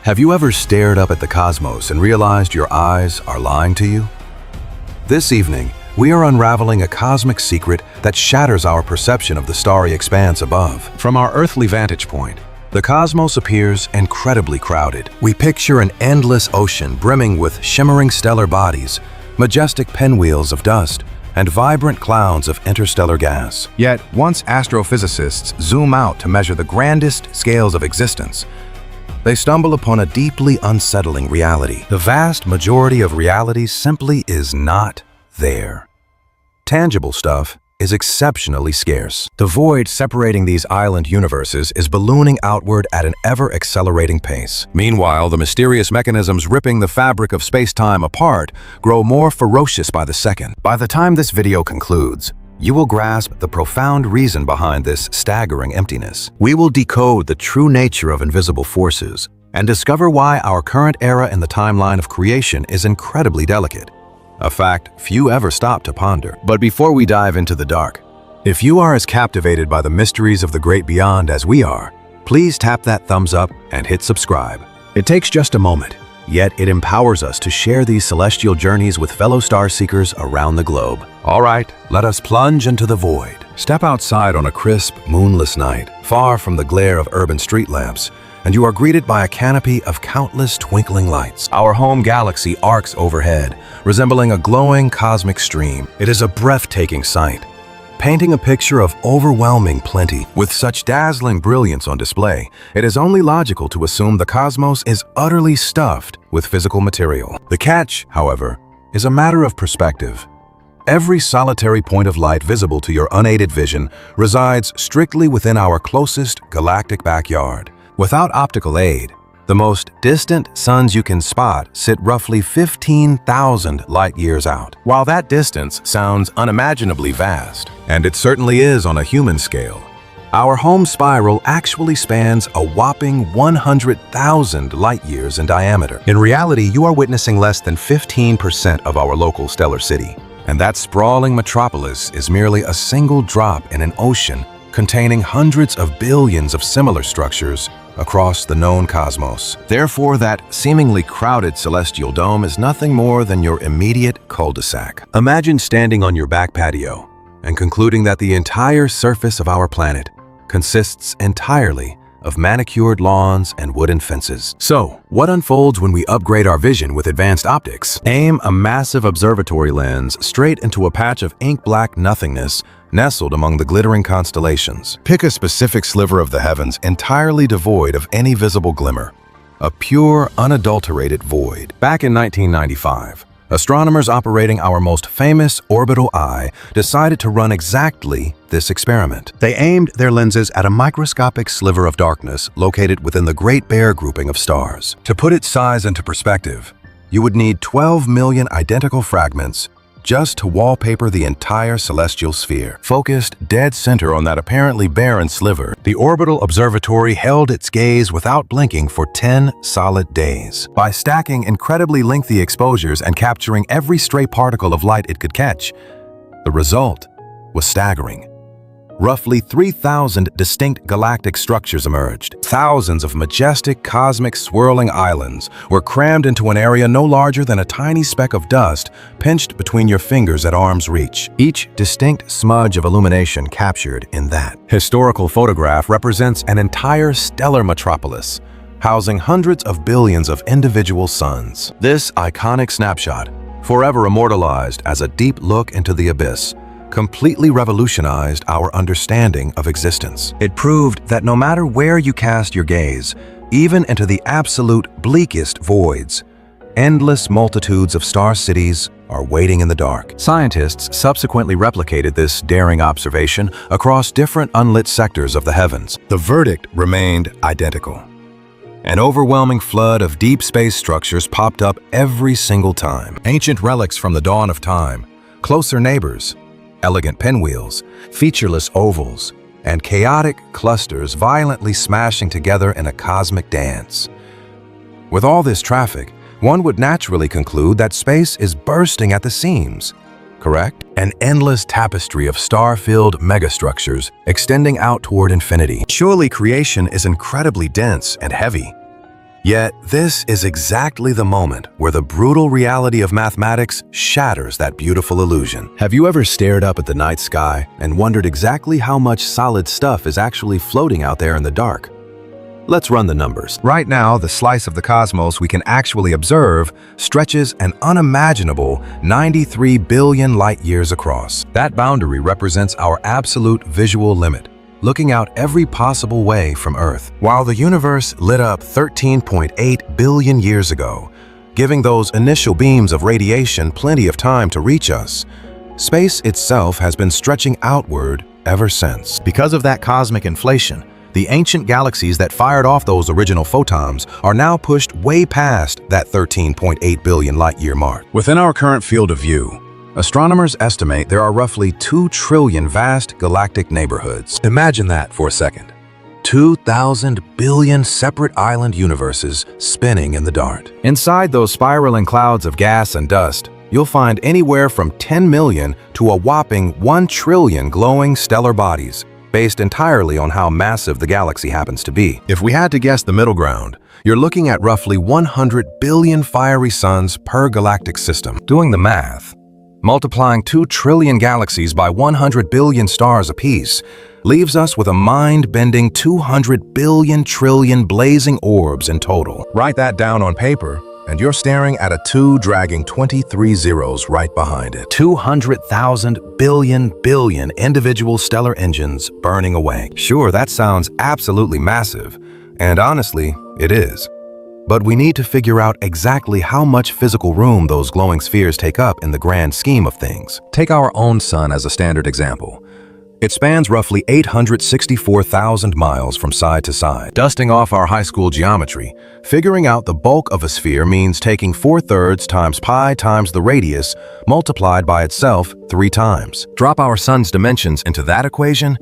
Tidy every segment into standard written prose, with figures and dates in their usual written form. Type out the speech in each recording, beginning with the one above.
Have you ever stared up at the cosmos and realized your eyes are lying to you? This evening, we are unraveling a cosmic secret that shatters our perception of the starry expanse above. From our earthly vantage point, the cosmos appears incredibly crowded. We picture an endless ocean brimming with shimmering stellar bodies, majestic pinwheels of dust, and vibrant clouds of interstellar gas. Yet, once astrophysicists zoom out to measure the grandest scales of existence, they stumble upon a deeply unsettling reality. The vast majority of reality simply is not there. Tangible stuff is exceptionally scarce. The void separating these island universes is ballooning outward at an ever-accelerating pace. Meanwhile, the mysterious mechanisms ripping the fabric of space-time apart grow more ferocious by the second. By the time this video concludes, you will grasp the profound reason behind this staggering emptiness. We will decode the true nature of invisible forces and discover why our current era in the timeline of creation is incredibly delicate, a fact few ever stop to ponder. But before we dive into the dark, if you are as captivated by the mysteries of the great beyond as we are, please tap that thumbs up and hit subscribe. It takes just a moment, yet it empowers us to share these celestial journeys with fellow star seekers around the globe. All right, let us plunge into the void. Step outside on a crisp, moonless night, far from the glare of urban street lamps, and you are greeted by a canopy of countless twinkling lights. Our home galaxy arcs overhead, resembling a glowing cosmic stream. It is a breathtaking sight, painting a picture of overwhelming plenty. With such dazzling brilliance on display, it is only logical to assume the cosmos is utterly stuffed with physical material. The catch, however, is a matter of perspective. Every solitary point of light visible to your unaided vision resides strictly within our closest galactic backyard. Without optical aid, the most distant suns you can spot sit roughly 15,000 light-years out. While that distance sounds unimaginably vast, and it certainly is on a human scale, our home spiral actually spans a whopping 100,000 light-years in diameter. In reality, you are witnessing less than 15% of our local stellar city, and that sprawling metropolis is merely a single drop in an ocean containing hundreds of billions of similar structures across the known cosmos. Therefore, that seemingly crowded celestial dome is nothing more than your immediate cul-de-sac. Imagine standing on your back patio and concluding that the entire surface of our planet consists entirely of manicured lawns and wooden fences. So, what unfolds when we upgrade our vision with advanced optics? Aim a massive observatory lens straight into a patch of ink-black nothingness nestled among the glittering constellations. Pick a specific sliver of the heavens entirely devoid of any visible glimmer, a pure, unadulterated void. Back in 1995, astronomers operating our most famous orbital eye decided to run exactly this experiment. They aimed their lenses at a microscopic sliver of darkness located within the Great Bear grouping of stars. To put its size into perspective, you would need 12 million identical fragments just to wallpaper the entire celestial sphere. Focused dead center on that apparently barren sliver, the orbital observatory held its gaze without blinking for 10 solid days. By stacking incredibly lengthy exposures and capturing every stray particle of light it could catch, the result was staggering. Roughly 3,000 distinct galactic structures emerged. Thousands of majestic, cosmic, swirling islands were crammed into an area no larger than a tiny speck of dust pinched between your fingers at arm's reach. Each distinct smudge of illumination captured in that historical photograph represents an entire stellar metropolis, housing hundreds of billions of individual suns. This iconic snapshot, forever immortalized as a deep look into the abyss, completely revolutionized our understanding of existence. It proved that no matter where you cast your gaze, even into the absolute bleakest voids, endless multitudes of star cities are waiting in the dark. Scientists subsequently replicated this daring observation across different unlit sectors of the heavens. The verdict remained identical. An overwhelming flood of deep space structures popped up every single time. Ancient relics from the dawn of time, closer neighbors, elegant pinwheels, featureless ovals, and chaotic clusters violently smashing together in a cosmic dance. With all this traffic, one would naturally conclude that space is bursting at the seams, correct? An endless tapestry of star-filled megastructures extending out toward infinity. Surely creation is incredibly dense and heavy. Yet, this is exactly the moment where the brutal reality of mathematics shatters that beautiful illusion. Have you ever stared up at the night sky and wondered exactly how much solid stuff is actually floating out there in the dark? Let's run the numbers. Right now, the slice of the cosmos we can actually observe stretches an unimaginable 93 billion light-years across. That boundary represents our absolute visual limit, looking out every possible way from Earth. While the universe lit up 13.8 billion years ago, giving those initial beams of radiation plenty of time to reach us, space itself has been stretching outward ever since. Because of that cosmic inflation, the ancient galaxies that fired off those original photons are now pushed way past that 13.8 billion light-year mark. Within our current field of view, astronomers estimate there are roughly 2 trillion vast galactic neighborhoods. Imagine that for a second. 2,000 billion separate island universes spinning in the dark. Inside those spiraling clouds of gas and dust, you'll find anywhere from 10 million to a whopping 1 trillion glowing stellar bodies, based entirely on how massive the galaxy happens to be. If we had to guess the middle ground, you're looking at roughly 100 billion fiery suns per galactic system. Doing the math, multiplying 2 trillion galaxies by 100 billion stars apiece leaves us with a mind-bending 200 billion trillion blazing orbs in total. Write that down on paper, and you're staring at a 2 dragging 23 zeros right behind it. 200,000 billion individual stellar engines burning away. Sure, that sounds absolutely massive, and honestly, it is. But we need to figure out exactly how much physical room those glowing spheres take up in the grand scheme of things. Take our own sun as a standard example. It spans roughly 864,000 miles from side to side. Dusting off our high school geometry, figuring out the bulk of a sphere means taking 4/3 times pi times the radius multiplied by itself 3 times. Drop our sun's dimensions into that equation,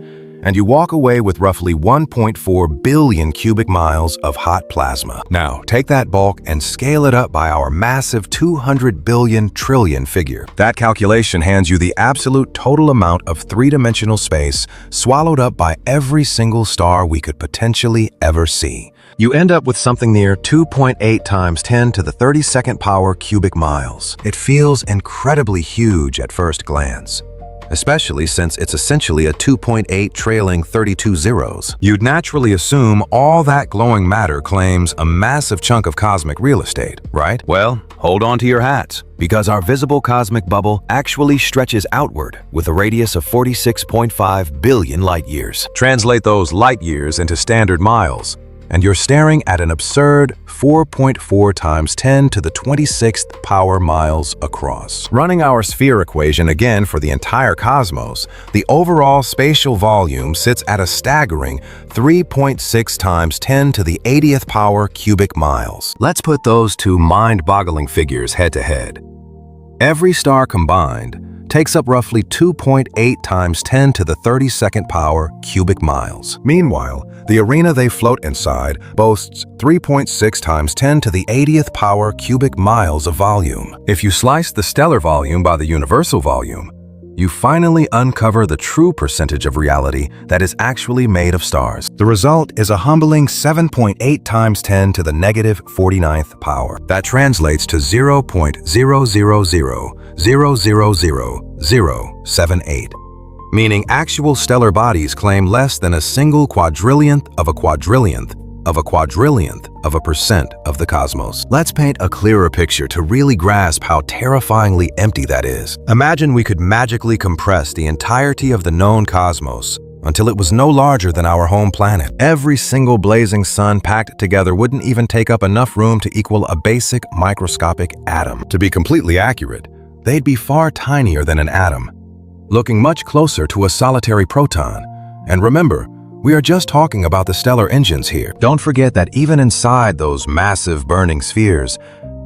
and you walk away with roughly 1.4 billion cubic miles of hot plasma. Now, take that bulk and scale it up by our massive 200 billion trillion figure. That calculation hands you the absolute total amount of 3-dimensional space swallowed up by every single star we could potentially ever see. You end up with something near 2.8 times 10 to the 32nd power cubic miles. It feels incredibly huge at first glance, especially since it's essentially a 2.8 trailing 32 zeros. You'd naturally assume all that glowing matter claims a massive chunk of cosmic real estate, right? Well, hold on to your hats, because our visible cosmic bubble actually stretches outward with a radius of 46.5 billion light-years. Translate those light-years into standard miles, and you're staring at an absurd 4.4 times 10 to the 26th power miles across. Running our sphere equation again for the entire cosmos, the overall spatial volume sits at a staggering 3.6 times 10 to the 80th power cubic miles. Let's put those two mind-boggling figures head to head. Every star combined takes up roughly 2.8 times 10 to the 32nd power cubic miles. Meanwhile, the arena they float inside boasts 3.6 times 10 to the 80th power cubic miles of volume. If you slice the stellar volume by the universal volume, you finally uncover the true percentage of reality that is actually made of stars. The result is a humbling 7.8 times 10 to the negative 49th power. That translates to 0.000000078, meaning actual stellar bodies claim less than a single quadrillionth of a quadrillionth of a quadrillionth of a percent of the cosmos. Let's paint a clearer picture to really grasp how terrifyingly empty that is. Imagine we could magically compress the entirety of the known cosmos until it was no larger than our home planet. Every single blazing sun packed together wouldn't even take up enough room to equal a basic microscopic atom. To be completely accurate, they'd be far tinier than an atom, looking much closer to a solitary proton. And remember, we are just talking about the stellar engines here. Don't forget that even inside those massive burning spheres,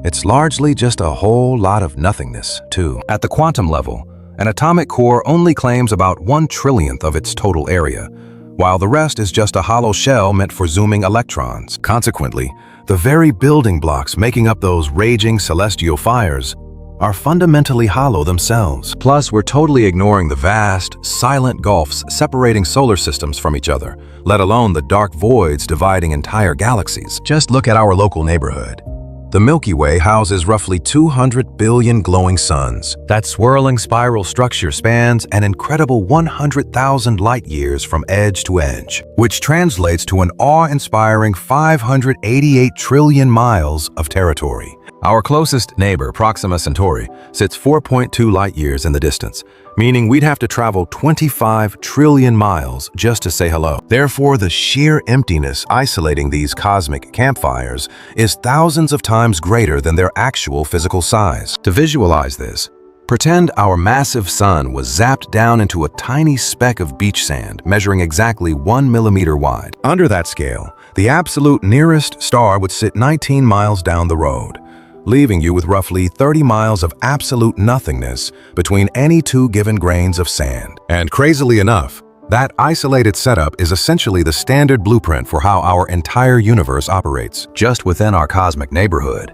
it's largely just a whole lot of nothingness, too. At the quantum level, an atomic core only claims about 1 trillionth of its total area, while the rest is just a hollow shell meant for zooming electrons. Consequently, the very building blocks making up those raging celestial fires are fundamentally hollow themselves. Plus, we're totally ignoring the vast, silent gulfs separating solar systems from each other, let alone the dark voids dividing entire galaxies. Just look at our local neighborhood. The Milky Way houses roughly 200 billion glowing suns. That swirling spiral structure spans an incredible 100,000 light-years from edge to edge, which translates to an awe-inspiring 588 trillion miles of territory. Our closest neighbor, Proxima Centauri, sits 4.2 light-years in the distance, meaning we'd have to travel 25 trillion miles just to say hello. Therefore, the sheer emptiness isolating these cosmic campfires is thousands of times greater than their actual physical size. To visualize this, pretend our massive sun was zapped down into a tiny speck of beach sand measuring exactly 1 millimeter wide. Under that scale, the absolute nearest star would sit 19 miles down the road, leaving you with roughly 30 miles of absolute nothingness between any two given grains of sand. And crazily enough, that isolated setup is essentially the standard blueprint for how our entire universe operates, just within our cosmic neighborhood.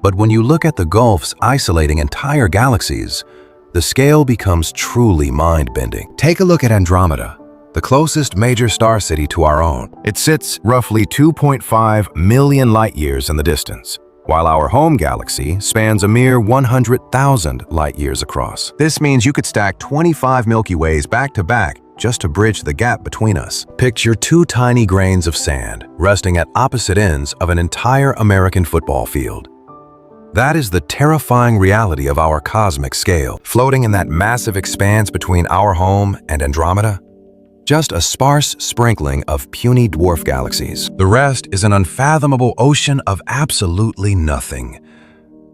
But when you look at the gulfs isolating entire galaxies, the scale becomes truly mind-bending. Take a look at Andromeda, the closest major star city to our own. It sits roughly 2.5 million light-years in the distance, while our home galaxy spans a mere 100,000 light-years across. This means you could stack 25 Milky Ways back to back just to bridge the gap between us. Picture two tiny grains of sand resting at opposite ends of an entire American football field. That is the terrifying reality of our cosmic scale. Floating in that massive expanse between our home and Andromeda, just a sparse sprinkling of puny dwarf galaxies. The rest is an unfathomable ocean of absolutely nothing.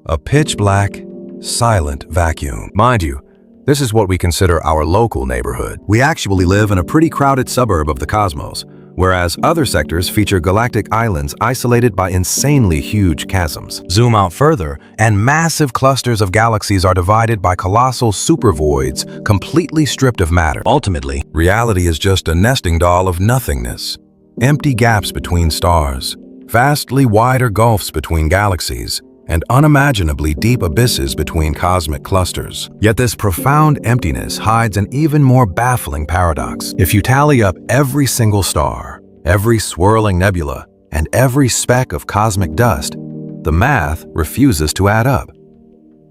A pitch-black, silent vacuum. Mind you, this is what we consider our local neighborhood. We actually live in a pretty crowded suburb of the cosmos, whereas other sectors feature galactic islands isolated by insanely huge chasms. Zoom out further, and massive clusters of galaxies are divided by colossal supervoids completely stripped of matter. Ultimately, reality is just a nesting doll of nothingness. Empty gaps between stars, vastly wider gulfs between galaxies, and unimaginably deep abysses between cosmic clusters. Yet this profound emptiness hides an even more baffling paradox. If you tally up every single star, every swirling nebula, and every speck of cosmic dust, the math refuses to add up.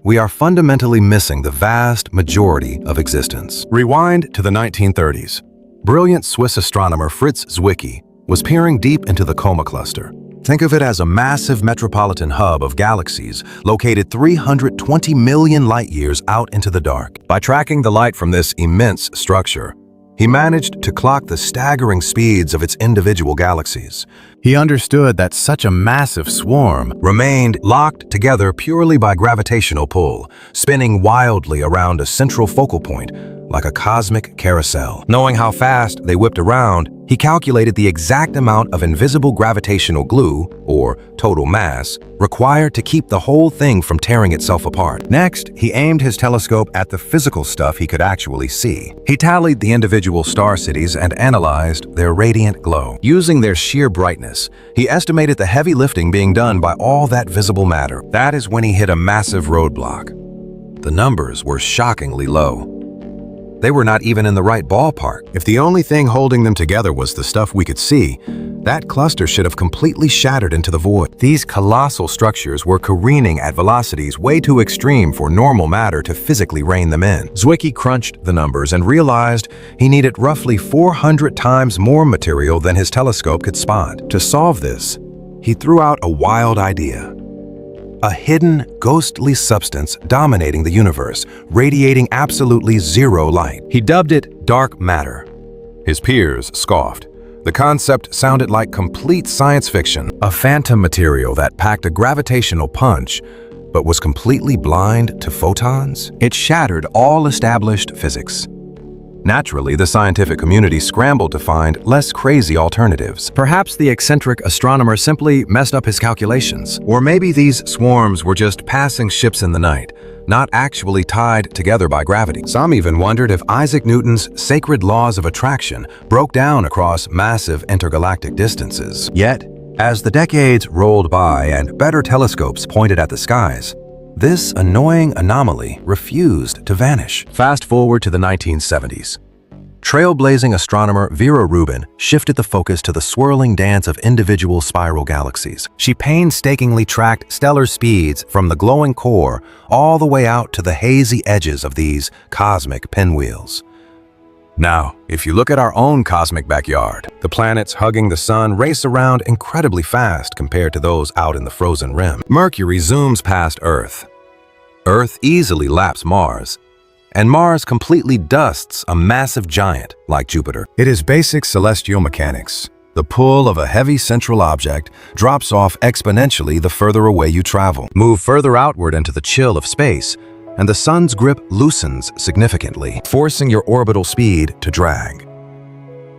We are fundamentally missing the vast majority of existence. Rewind to the 1930s. Brilliant Swiss astronomer Fritz Zwicky was peering deep into the Coma cluster. Think of it as a massive metropolitan hub of galaxies located 320 million light-years out into the dark. By tracking the light from this immense structure, he managed to clock the staggering speeds of its individual galaxies. He understood that such a massive swarm remained locked together purely by gravitational pull, spinning wildly around a central focal point, like a cosmic carousel. Knowing how fast they whipped around, he calculated the exact amount of invisible gravitational glue, or total mass, required to keep the whole thing from tearing itself apart. Next, he aimed his telescope at the physical stuff he could actually see. He tallied the individual star cities and analyzed their radiant glow. Using their sheer brightness, he estimated the heavy lifting being done by all that visible matter. That is when he hit a massive roadblock. The numbers were shockingly low. They were not even in the right ballpark. If the only thing holding them together was the stuff we could see, that cluster should have completely shattered into the void. These colossal structures were careening at velocities way too extreme for normal matter to physically rein them in. Zwicky crunched the numbers and realized he needed roughly 400 times more material than his telescope could spot. To solve this, he threw out a wild idea. A hidden, ghostly substance dominating the universe, radiating absolutely zero light. He dubbed it dark matter. His peers scoffed. The concept sounded like complete science fiction, a phantom material that packed a gravitational punch, but was completely blind to photons. It shattered all established physics. Naturally, the scientific community scrambled to find less crazy alternatives. Perhaps the eccentric astronomer simply messed up his calculations. Or maybe these swarms were just passing ships in the night, not actually tied together by gravity. Some even wondered if Isaac Newton's sacred laws of attraction broke down across massive intergalactic distances. Yet, as the decades rolled by and better telescopes pointed at the skies, this annoying anomaly refused to vanish. Fast forward to the 1970s. Trailblazing astronomer Vera Rubin shifted the focus to the swirling dance of individual spiral galaxies. She painstakingly tracked stellar speeds from the glowing core all the way out to the hazy edges of these cosmic pinwheels. Now, if you look at our own cosmic backyard, the planets hugging the sun race around incredibly fast compared to those out in the frozen rim. Mercury zooms past Earth. Earth easily laps Mars, and Mars completely dusts a massive giant like Jupiter. It is basic celestial mechanics. The pull of a heavy central object drops off exponentially the further away you travel. Move further outward into the chill of space, and the sun's grip loosens significantly, forcing your orbital speed to drag.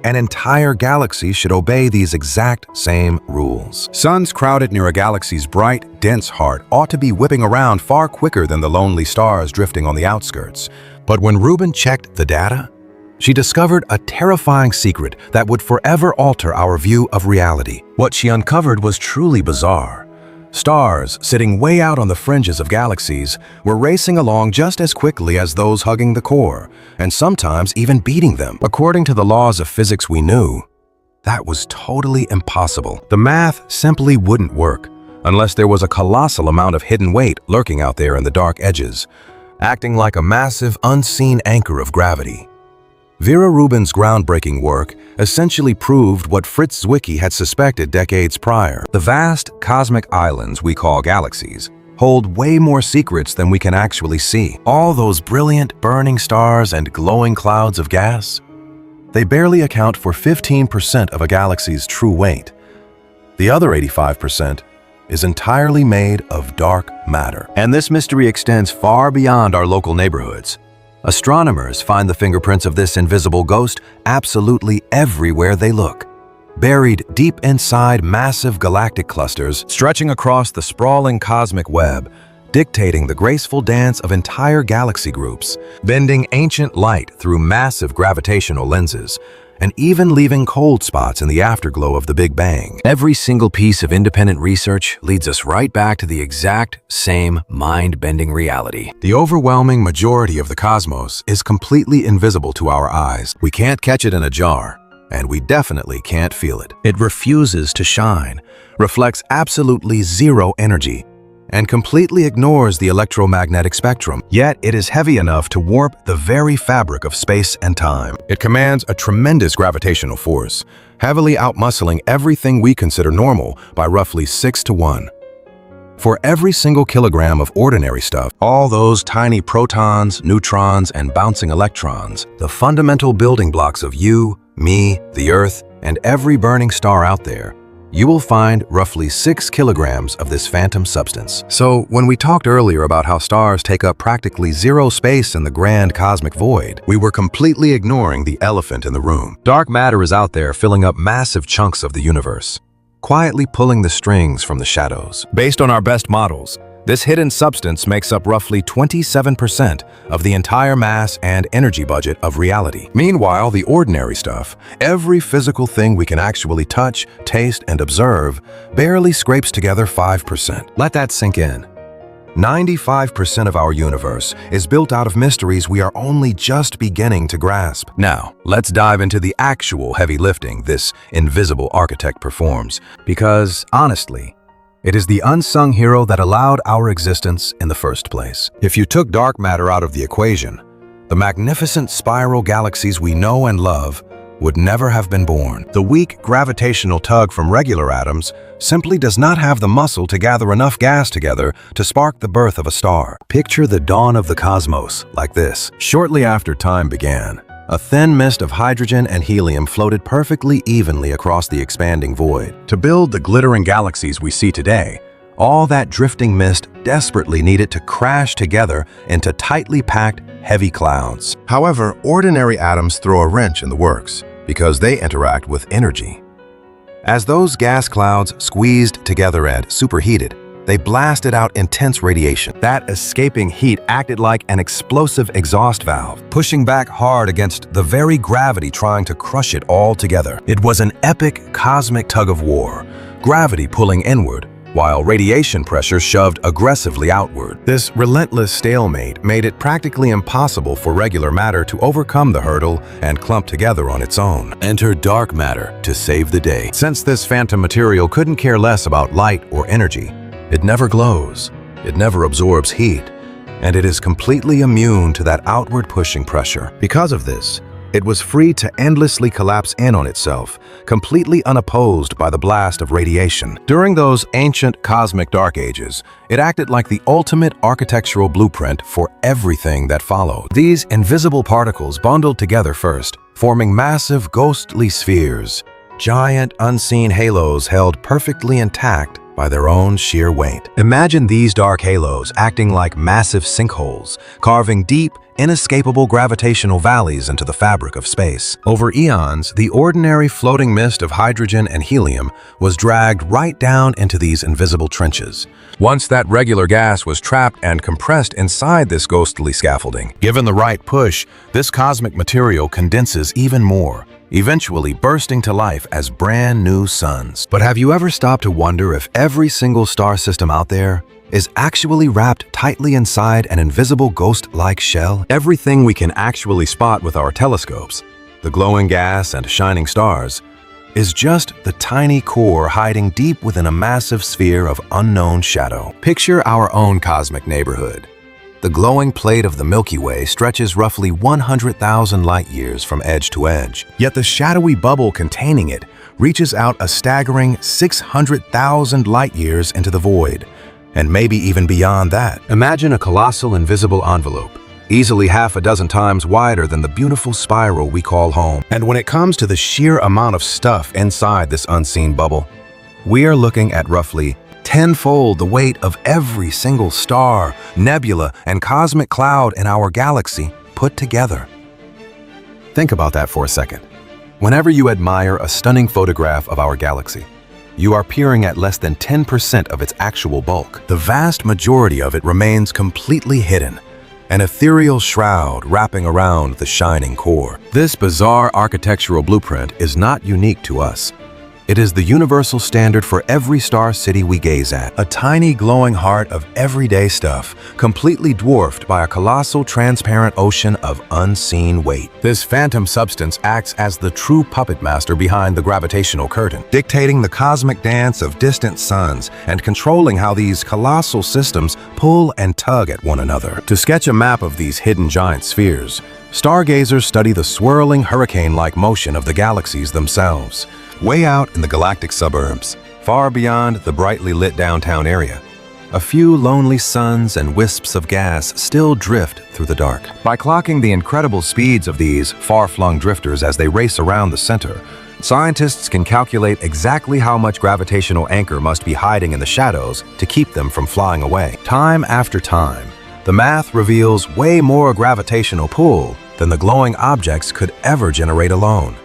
An entire galaxy should obey these exact same rules. Suns crowded near a galaxy's bright, dense heart ought to be whipping around far quicker than the lonely stars drifting on the outskirts. But when Rubin checked the data, she discovered a terrifying secret that would forever alter our view of reality. What she uncovered was truly bizarre. Stars, sitting way out on the fringes of galaxies, were racing along just as quickly as those hugging the core, and sometimes even beating them. According to the laws of physics we knew, that was totally impossible. The math simply wouldn't work unless there was a colossal amount of hidden weight lurking out there in the dark edges, acting like a massive, unseen anchor of gravity. Vera Rubin's groundbreaking work essentially proved what Fritz Zwicky had suspected decades prior. The vast cosmic islands we call galaxies hold way more secrets than we can actually see. All those brilliant, burning stars and glowing clouds of gas, they barely account for 15% of a galaxy's true weight. The other 85% is entirely made of dark matter. And this mystery extends far beyond our local neighborhoods. Astronomers find the fingerprints of this invisible ghost absolutely everywhere they look, buried deep inside massive galactic clusters stretching across the sprawling cosmic web, dictating the graceful dance of entire galaxy groups, bending ancient light through massive gravitational lenses, and even leaving cold spots in the afterglow of the Big Bang. Every single piece of independent research leads us right back to the exact same mind-bending reality. The overwhelming majority of the cosmos is completely invisible to our eyes. We can't catch it in a jar, and we definitely can't feel it. It refuses to shine, reflects absolutely zero energy, and completely ignores the electromagnetic spectrum. Yet it is heavy enough to warp the very fabric of space and time. It commands a tremendous gravitational force, heavily outmuscling everything we consider normal by roughly 6 to 1. For every single kilogram of ordinary stuff, all those tiny protons, neutrons, and bouncing electrons, the fundamental building blocks of you, me, the Earth, and every burning star out there, you will find roughly 6 kilograms of this phantom substance. So when we talked earlier about how stars take up practically zero space in the grand cosmic void, we were completely ignoring the elephant in the room. Dark matter is out there filling up massive chunks of the universe, quietly pulling the strings from the shadows. Based on our best models, this hidden substance makes up roughly 27% of the entire mass and energy budget of reality. Meanwhile, the ordinary stuff, every physical thing we can actually touch, taste, and observe, barely scrapes together 5%. Let that sink in. 95% of our universe is built out of mysteries we are only just beginning to grasp. Now, let's dive into the actual heavy lifting this invisible architect performs, because, honestly, it is the unsung hero that allowed our existence in the first place. If you took dark matter out of the equation, the magnificent spiral galaxies we know and love would never have been born. The weak gravitational tug from regular atoms simply does not have the muscle to gather enough gas together to spark the birth of a star. Picture the dawn of the cosmos like this. Shortly after time began, a thin mist of hydrogen and helium floated perfectly evenly across the expanding void. To build the glittering galaxies we see today, all that drifting mist desperately needed to crash together into tightly packed, heavy clouds. However, ordinary atoms throw a wrench in the works because they interact with energy. As those gas clouds squeezed together and superheated, they blasted out intense radiation. That escaping heat acted like an explosive exhaust valve, pushing back hard against the very gravity trying to crush it all together. It was an epic cosmic tug of war, gravity pulling inward, while radiation pressure shoved aggressively outward. This relentless stalemate made it practically impossible for regular matter to overcome the hurdle and clump together on its own. Enter dark matter to save the day. Since this phantom material couldn't care less about light or energy, it never glows, it never absorbs heat, and it is completely immune to that outward pushing pressure. Because of this, it was free to endlessly collapse in on itself, completely unopposed by the blast of radiation. During those ancient cosmic dark ages, it acted like the ultimate architectural blueprint for everything that followed. These invisible particles bundled together first, forming massive ghostly spheres, giant unseen halos held perfectly intact by their own sheer weight. Imagine these dark halos acting like massive sinkholes, carving deep, inescapable gravitational valleys into the fabric of space. Over eons, the ordinary floating mist of hydrogen and helium was dragged right down into these invisible trenches. Once that regular gas was trapped and compressed inside this ghostly scaffolding, given the right push, this cosmic material condenses even more, eventually bursting to life as brand new suns. But have you ever stopped to wonder if every single star system out there is actually wrapped tightly inside an invisible ghost-like shell? Everything we can actually spot with our telescopes, the glowing gas and shining stars, is just the tiny core hiding deep within a massive sphere of unknown shadow. Picture our own cosmic neighborhood. The glowing plate of the Milky Way stretches roughly 100,000 light-years from edge to edge, yet the shadowy bubble containing it reaches out a staggering 600,000 light-years into the void, and maybe even beyond that. Imagine a colossal invisible envelope, easily half a dozen times wider than the beautiful spiral we call home. And when it comes to the sheer amount of stuff inside this unseen bubble, we are looking at roughly tenfold the weight of every single star, nebula, and cosmic cloud in our galaxy put together. Think about that for a second. Whenever you admire a stunning photograph of our galaxy, you are peering at less than 10% of its actual bulk. The vast majority of it remains completely hidden, an ethereal shroud wrapping around the shining core. This bizarre architectural blueprint is not unique to us. It is the universal standard for every star city we gaze at, a tiny glowing heart of everyday stuff, completely dwarfed by a colossal transparent ocean of unseen weight. This phantom substance acts as the true puppet master behind the gravitational curtain, dictating the cosmic dance of distant suns and controlling how these colossal systems pull and tug at one another. To sketch a map of these hidden giant spheres, stargazers study the swirling hurricane-like motion of the galaxies themselves. Way out in the galactic suburbs, far beyond the brightly lit downtown area, a few lonely suns and wisps of gas still drift through the dark. By clocking the incredible speeds of these far-flung drifters as they race around the center, scientists can calculate exactly how much gravitational anchor must be hiding in the shadows to keep them from flying away. Time after time, the math reveals way more gravitational pull than the glowing objects could ever generate alone.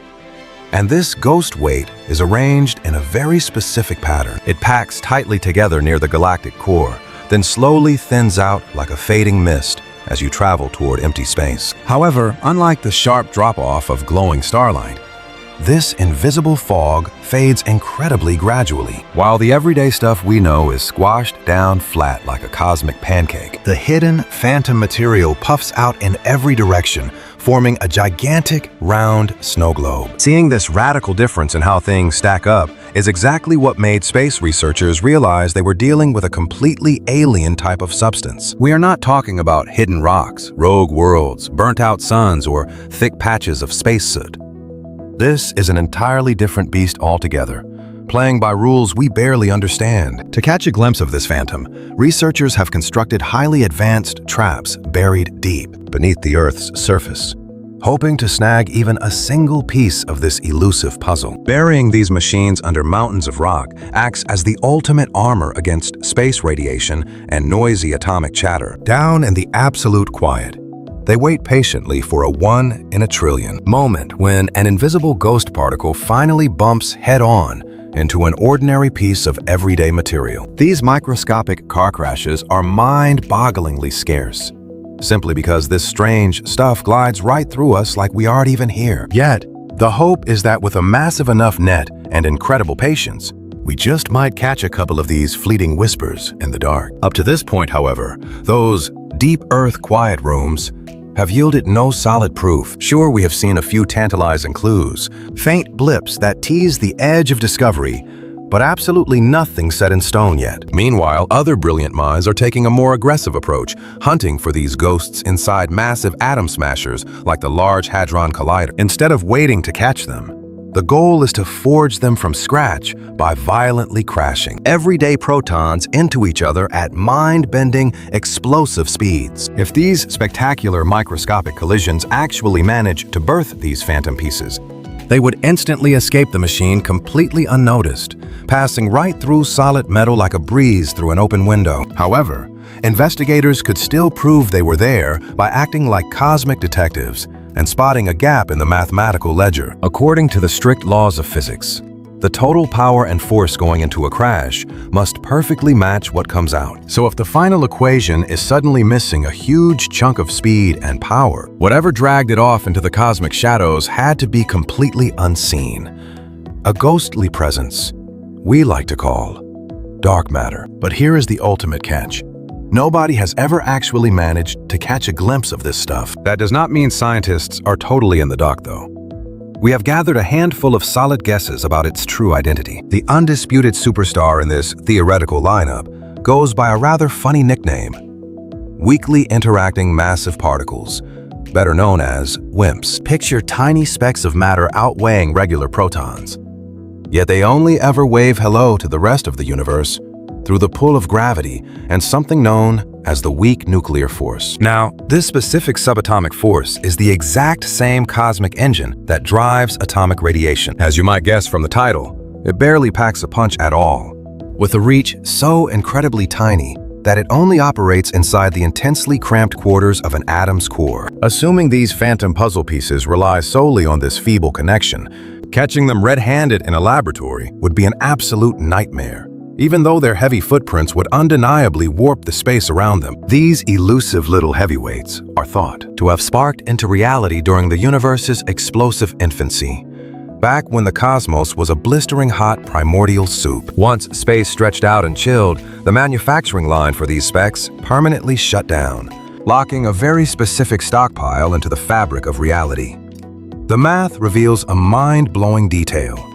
And this ghost weight is arranged in a very specific pattern. It packs tightly together near the galactic core, then slowly thins out like a fading mist as you travel toward empty space. However, unlike the sharp drop-off of glowing starlight, this invisible fog fades incredibly gradually. While the everyday stuff we know is squashed down flat like a cosmic pancake, the hidden phantom material puffs out in every direction, forming a gigantic, round snow globe. Seeing this radical difference in how things stack up is exactly what made space researchers realize they were dealing with a completely alien type of substance. We are not talking about hidden rocks, rogue worlds, burnt-out suns, or thick patches of space soot. This is an entirely different beast altogether, playing by rules we barely understand. To catch a glimpse of this phantom, researchers have constructed highly advanced traps buried deep beneath the Earth's surface, hoping to snag even a single piece of this elusive puzzle. Burying these machines under mountains of rock acts as the ultimate armor against space radiation and noisy atomic chatter. Down in the absolute quiet, they wait patiently for a 1 in a trillion moment when an invisible ghost particle finally bumps head-on into an ordinary piece of everyday material. These microscopic car crashes are mind-bogglingly scarce, simply because this strange stuff glides right through us like we aren't even here. Yet, the hope is that with a massive enough net and incredible patience, We just might catch a couple of these fleeting whispers in the dark. Up to this point, however, those deep earth quiet rooms have yielded no solid proof. Sure, we have seen a few tantalizing clues, faint blips that tease the edge of discovery, but absolutely nothing set in stone yet. Meanwhile, other brilliant minds are taking a more aggressive approach, hunting for these ghosts inside massive atom smashers like the Large Hadron Collider. Instead of waiting to catch them, the goal is to forge them from scratch by violently crashing everyday protons into each other at mind-bending, explosive speeds. If these spectacular microscopic collisions actually manage to birth these phantom pieces, they would instantly escape the machine completely unnoticed, passing right through solid metal like a breeze through an open window. However, investigators could still prove they were there by acting like cosmic detectives and spotting a gap in the mathematical ledger. According to the strict laws of physics, the total power and force going into a crash must perfectly match what comes out. So if the final equation is suddenly missing a huge chunk of speed and power, whatever dragged it off into the cosmic shadows had to be completely unseen. A ghostly presence we like to call dark matter. But here is the ultimate catch. Nobody has ever actually managed to catch a glimpse of this stuff. That does not mean scientists are totally in the dark, though. We have gathered a handful of solid guesses about its true identity. The undisputed superstar in this theoretical lineup goes by a rather funny nickname: weakly interacting massive particles, better known as WIMPs. Picture tiny specks of matter outweighing regular protons. Yet they only ever wave hello to the rest of the universe through the pull of gravity and something known as the weak nuclear force. Now, this specific subatomic force is the exact same cosmic engine that drives atomic radiation. As you might guess from the title, it barely packs a punch at all, with a reach so incredibly tiny that it only operates inside the intensely cramped quarters of an atom's core. Assuming these phantom puzzle pieces rely solely on this feeble connection, catching them red-handed in a laboratory would be an absolute nightmare. Even though their heavy footprints would undeniably warp the space around them, these elusive little heavyweights are thought to have sparked into reality during the universe's explosive infancy, back when the cosmos was a blistering hot primordial soup. Once space stretched out and chilled, the manufacturing line for these specks permanently shut down, locking a very specific stockpile into the fabric of reality. The math reveals a mind-blowing detail.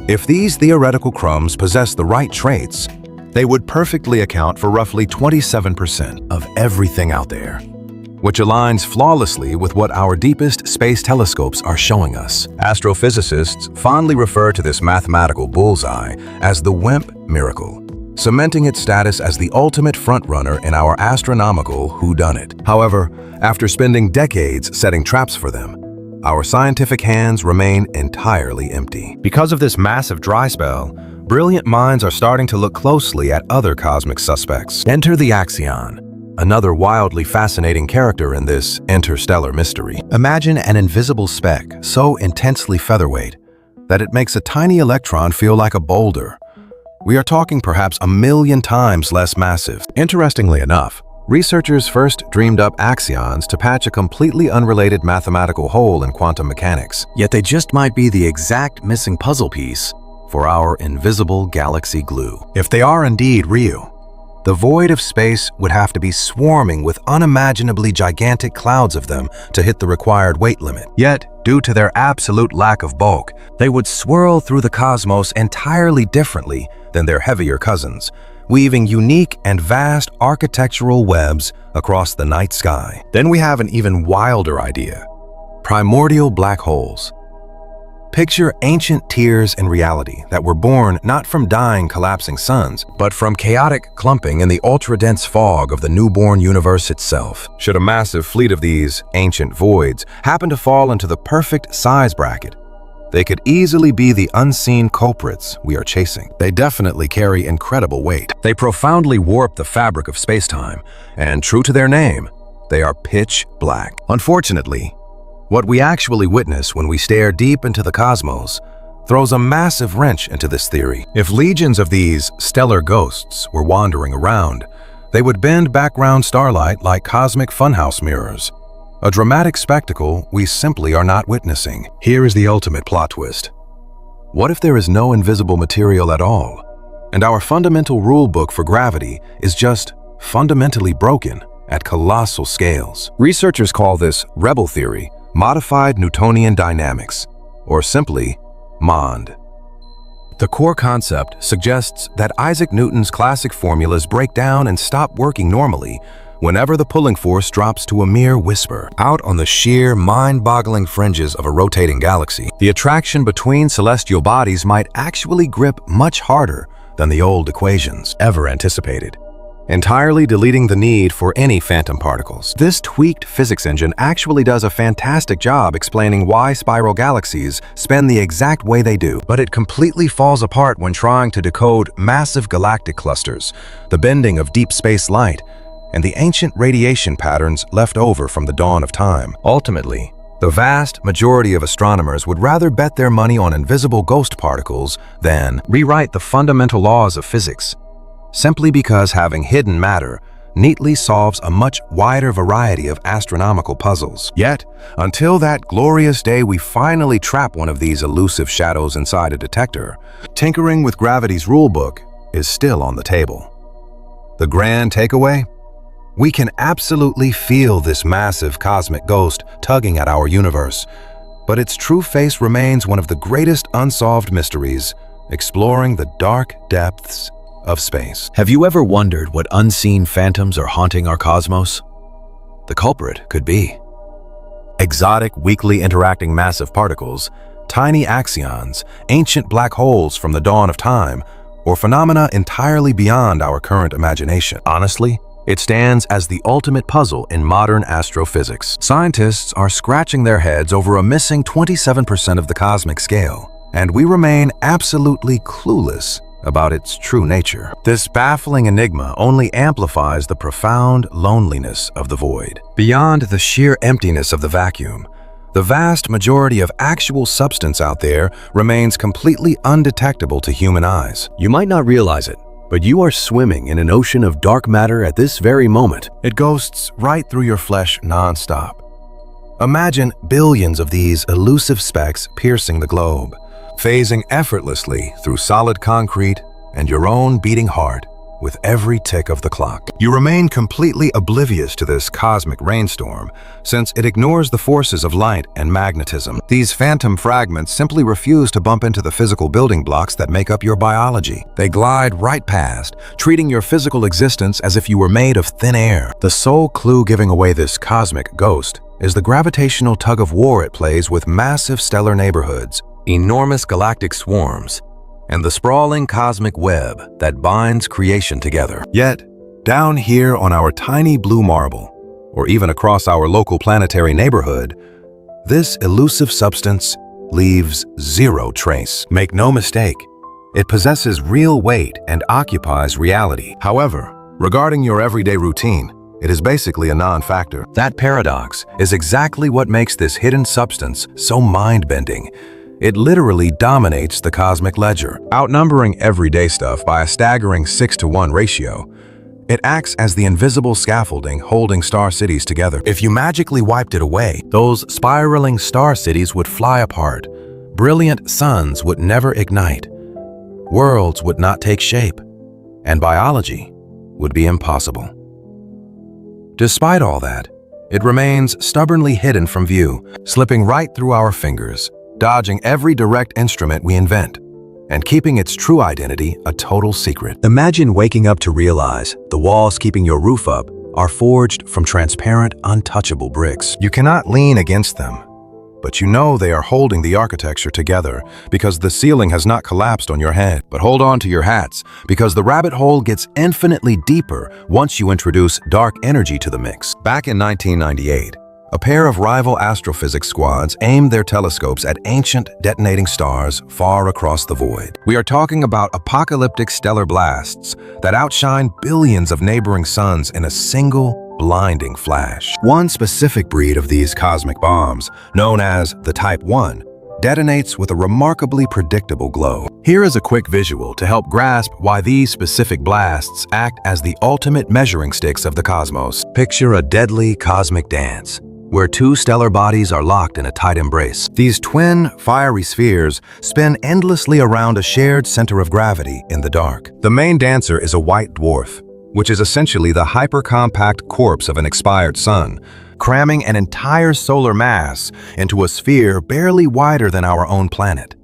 If these theoretical crumbs possess the right traits, they would perfectly account for roughly 27% of everything out there, which aligns flawlessly with what our deepest space telescopes are showing us. Astrophysicists fondly refer to this mathematical bullseye as the WIMP miracle, cementing its status as the ultimate frontrunner in our astronomical whodunit. However, after spending decades setting traps for them, our scientific hands remain entirely empty. Because of this massive dry spell, brilliant minds are starting to look closely at other cosmic suspects. Enter the Axion, another wildly fascinating character in this interstellar mystery. Imagine an invisible speck so intensely featherweight that it makes a tiny electron feel like a boulder. We are talking perhaps 1,000,000 times less massive. Interestingly enough, researchers first dreamed up axions to patch a completely unrelated mathematical hole in quantum mechanics. Yet they just might be the exact missing puzzle piece for our invisible galaxy glue. If they are indeed real, the void of space would have to be swarming with unimaginably gigantic clouds of them to hit the required weight limit. Yet, due to their absolute lack of bulk, they would swirl through the cosmos entirely differently than their heavier cousins, weaving unique and vast architectural webs across the night sky. Then we have an even wilder idea: primordial black holes. Picture ancient tears in reality that were born not from dying, collapsing suns, but from chaotic clumping in the ultra-dense fog of the newborn universe itself. Should a massive fleet of these ancient voids happen to fall into the perfect size bracket, they could easily be the unseen culprits we are chasing. They definitely carry incredible weight. They profoundly warp the fabric of space-time, and true to their name, they are pitch black. Unfortunately, what we actually witness when we stare deep into the cosmos throws a massive wrench into this theory. If legions of these stellar ghosts were wandering around, they would bend background starlight like cosmic funhouse mirrors, a dramatic spectacle we simply are not witnessing. Here is the ultimate plot twist. What if there is no invisible material at all? And our fundamental rule book for gravity is just fundamentally broken at colossal scales. Researchers call this rebel theory, modified Newtonian dynamics, or simply MOND. The core concept suggests that Isaac Newton's classic formulas break down and stop working normally whenever the pulling force drops to a mere whisper. Out on the sheer, mind-boggling fringes of a rotating galaxy, the attraction between celestial bodies might actually grip much harder than the old equations ever anticipated, entirely deleting the need for any phantom particles. This tweaked physics engine actually does a fantastic job explaining why spiral galaxies spin the exact way they do, but it completely falls apart when trying to decode massive galactic clusters, the bending of deep space light, and the ancient radiation patterns left over from the dawn of time. Ultimately, the vast majority of astronomers would rather bet their money on invisible ghost particles than rewrite the fundamental laws of physics, simply because having hidden matter neatly solves a much wider variety of astronomical puzzles. Yet, until that glorious day we finally trap one of these elusive shadows inside a detector, tinkering with gravity's rulebook is still on the table. The grand takeaway? We can absolutely feel this massive cosmic ghost tugging at our universe, but its true face remains one of the greatest unsolved mysteries, exploring the dark depths of space. Have you ever wondered what unseen phantoms are haunting our cosmos? The culprit could be exotic, weakly interacting massive particles, tiny axions, ancient black holes from the dawn of time, or phenomena entirely beyond our current imagination. Honestly, it stands as the ultimate puzzle in modern astrophysics. Scientists are scratching their heads over a missing 27% of the cosmic scale, and we remain absolutely clueless about its true nature. This baffling enigma only amplifies the profound loneliness of the void. Beyond the sheer emptiness of the vacuum, the vast majority of actual substance out there remains completely undetectable to human eyes. You might not realize it, but you are swimming in an ocean of dark matter at this very moment. It ghosts right through your flesh non-stop. Imagine billions of these elusive specks piercing the globe, phasing effortlessly through solid concrete and your own beating heart with every tick of the clock. You remain completely oblivious to this cosmic rainstorm, since it ignores the forces of light and magnetism. These phantom fragments simply refuse to bump into the physical building blocks that make up your biology. They glide right past, treating your physical existence as if you were made of thin air. The sole clue giving away this cosmic ghost is the gravitational tug-of-war it plays with massive stellar neighborhoods, enormous galactic swarms, and the sprawling cosmic web that binds creation together. Yet, down here on our tiny blue marble, or even across our local planetary neighborhood, this elusive substance leaves zero trace. Make no mistake, it possesses real weight and occupies reality. However, regarding your everyday routine, it is basically a non-factor. That paradox is exactly what makes this hidden substance so mind-bending. It literally dominates the cosmic ledger, outnumbering everyday stuff by a staggering 6-to-1 ratio. It acts as the invisible scaffolding holding star cities together. If you magically wiped it away, those spiraling star cities would fly apart. Brilliant suns would never ignite. Worlds would not take shape. And biology would be impossible. Despite all that, it remains stubbornly hidden from view, slipping right through our fingers, dodging every direct instrument we invent, and keeping its true identity a total secret. Imagine waking up to realize the walls keeping your roof up are forged from transparent, untouchable bricks. You cannot lean against them, but you know they are holding the architecture together because the ceiling has not collapsed on your head. But hold on to your hats, because the rabbit hole gets infinitely deeper once you introduce dark energy to the mix. Back in 1998, a pair of rival astrophysics squads aimed their telescopes at ancient detonating stars far across the void. We are talking about apocalyptic stellar blasts that outshine billions of neighboring suns in a single, blinding flash. One specific breed of these cosmic bombs, known as the Type 1, detonates with a remarkably predictable glow. Here is a quick visual to help grasp why these specific blasts act as the ultimate measuring sticks of the cosmos. Picture a deadly cosmic dance. where two stellar bodies are locked in a tight embrace. These twin, fiery spheres spin endlessly around a shared center of gravity in the dark. The main dancer is a white dwarf, which is essentially the hyper-compact corpse of an expired sun, cramming an entire solar mass into a sphere barely wider than our own planet.